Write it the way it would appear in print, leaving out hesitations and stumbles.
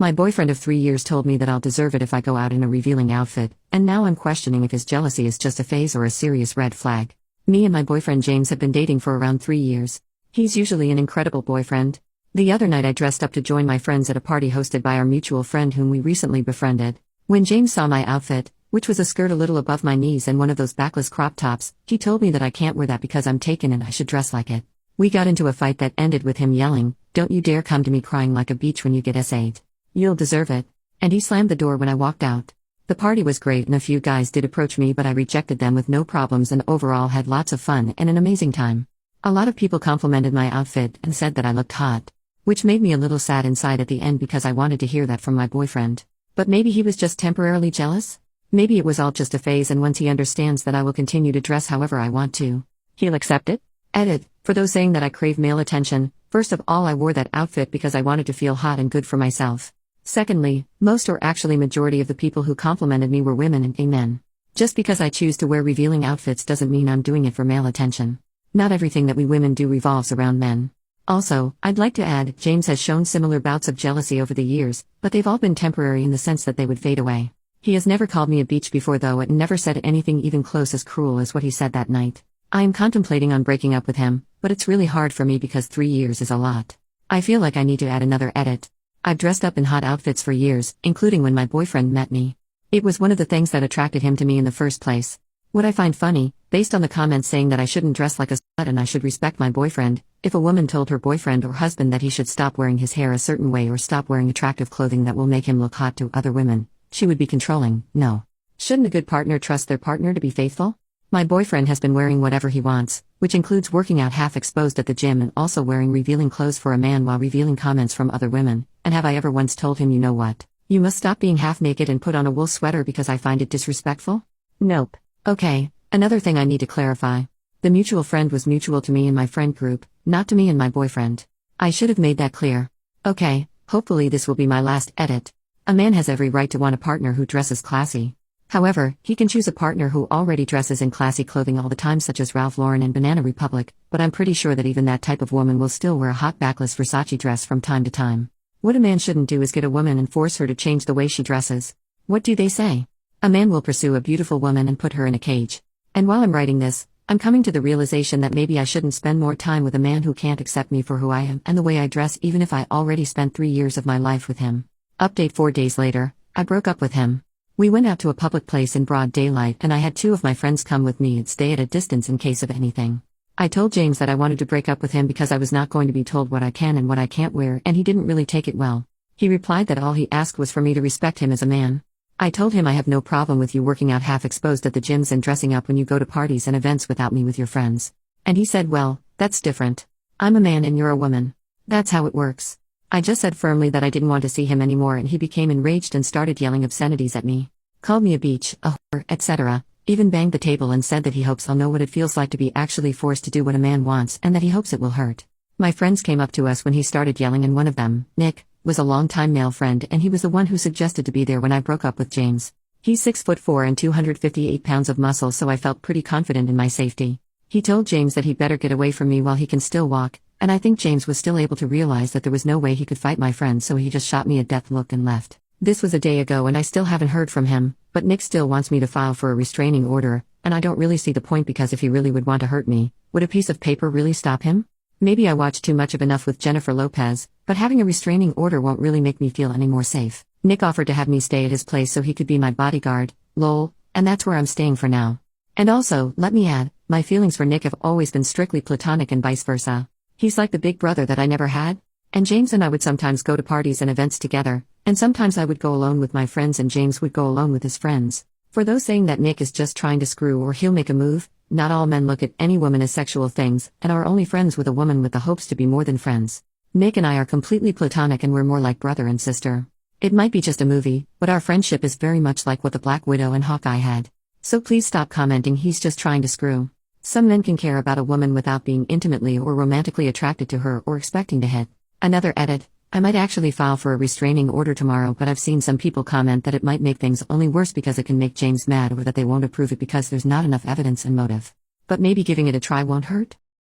My boyfriend of 3 years told me that I'll deserve it if I go out in a revealing outfit, and now I'm questioning if his jealousy is just a phase or a serious red flag. Me and my boyfriend James have been dating for around 3 years. He's usually an incredible boyfriend. The other night I dressed up to join my friends at a party hosted by our mutual friend whom we recently befriended. When James saw my outfit, which was a skirt a little above my knees and one of those backless crop tops, he told me that I can't wear that because I'm taken and I should dress like it. We got into a fight that ended with him yelling, "Don't you dare come to me crying like a beach when you get S8. You'll deserve it." And he slammed the door when I walked out. The party was great and a few guys did approach me, but I rejected them with no problems and overall had lots of fun and an amazing time. A lot of people complimented my outfit and said that I looked hot, which made me a little sad inside at the end because I wanted to hear that from my boyfriend. But maybe he was just temporarily jealous? Maybe it was all just a phase, and once he understands that I will continue to dress however I want to, he'll accept it? Edit. For those saying that I crave male attention, first of all, I wore that outfit because I wanted to feel hot and good for myself. Secondly, most or actually majority of the people who complimented me were women and gay men. Just because I choose to wear revealing outfits doesn't mean I'm doing it for male attention. Not everything that we women do revolves around men. Also, I'd like to add, James has shown similar bouts of jealousy over the years, but they've all been temporary in the sense that they would fade away. He has never called me a beach before though, and never said anything even close as cruel as what he said that night. I am contemplating on breaking up with him, but it's really hard for me because 3 years is a lot. I feel like I need to add another edit. I've dressed up in hot outfits for years, including when my boyfriend met me. It was one of the things that attracted him to me in the first place. What I find funny, based on the comments saying that I shouldn't dress like a slut and I should respect my boyfriend, if a woman told her boyfriend or husband that he should stop wearing his hair a certain way or stop wearing attractive clothing that will make him look hot to other women, she would be controlling. No. Shouldn't a good partner trust their partner to be faithful? My boyfriend has been wearing whatever he wants, which includes working out half exposed at the gym and also wearing revealing clothes for a man while revealing comments from other women. And have I ever once told him, you know what? You must stop being half naked and put on a wool sweater because I find it disrespectful? Nope. Okay, another thing I need to clarify. The mutual friend was mutual to me and my friend group, not to me and my boyfriend. I should have made that clear. Okay, hopefully this will be my last edit. A man has every right to want a partner who dresses classy. However, he can choose a partner who already dresses in classy clothing all the time, such as Ralph Lauren and Banana Republic, but I'm pretty sure that even that type of woman will still wear a hot backless Versace dress from time to time. What a man shouldn't do is get a woman and force her to change the way she dresses. What do they say? A man will pursue a beautiful woman and put her in a cage. And while I'm writing this, I'm coming to the realization that maybe I shouldn't spend more time with a man who can't accept me for who I am and the way I dress, even if I already spent 3 years of my life with him. Update: 4 days later, I broke up with him. We went out to a public place in broad daylight and I had 2 of my friends come with me and stay at a distance in case of anything. I told James that I wanted to break up with him because I was not going to be told what I can and what I can't wear, and he didn't really take it well. He replied that all he asked was for me to respect him as a man. I told him I have no problem with you working out half exposed at the gyms and dressing up when you go to parties and events without me with your friends. And he said, well, that's different. I'm a man and you're a woman. That's how it works. I just said firmly that I didn't want to see him anymore, and he became enraged and started yelling obscenities at me. Called me a beach, a whore, etc. Even banged the table and said that he hopes I'll know what it feels like to be actually forced to do what a man wants and that he hopes it will hurt. My friends came up to us when he started yelling, and one of them, Nick, was a longtime male friend, and he was the one who suggested to be there when I broke up with James. He's 6'4" and 258 pounds of muscle, so I felt pretty confident in my safety. He told James that he'd better get away from me while he can still walk, and I think James was still able to realize that there was no way he could fight my friend, so he just shot me a death look and left. This was a day ago and I still haven't heard from him, but Nick still wants me to file for a restraining order, and I don't really see the point because if he really would want to hurt me, would a piece of paper really stop him? Maybe I watched too much of Enough with Jennifer Lopez, but having a restraining order won't really make me feel any more safe. Nick offered to have me stay at his place so he could be my bodyguard, lol, and that's where I'm staying for now. And also, let me add, my feelings for Nick have always been strictly platonic and vice versa. He's like the big brother that I never had. And James and I would sometimes go to parties and events together, and sometimes I would go alone with my friends and James would go alone with his friends. For those saying that Nick is just trying to screw or he'll make a move, not all men look at any woman as sexual things and are only friends with a woman with the hopes to be more than friends. Nick and I are completely platonic and we're more like brother and sister. It might be just a movie, but our friendship is very much like what the Black Widow and Hawkeye had. So please stop commenting he's just trying to screw. Some men can care about a woman without being intimately or romantically attracted to her or expecting to hit. Another edit: I might actually file for a restraining order tomorrow, but I've seen some people comment that it might make things only worse because it can make James mad, or that they won't approve it because there's not enough evidence and motive. But maybe giving it a try won't hurt?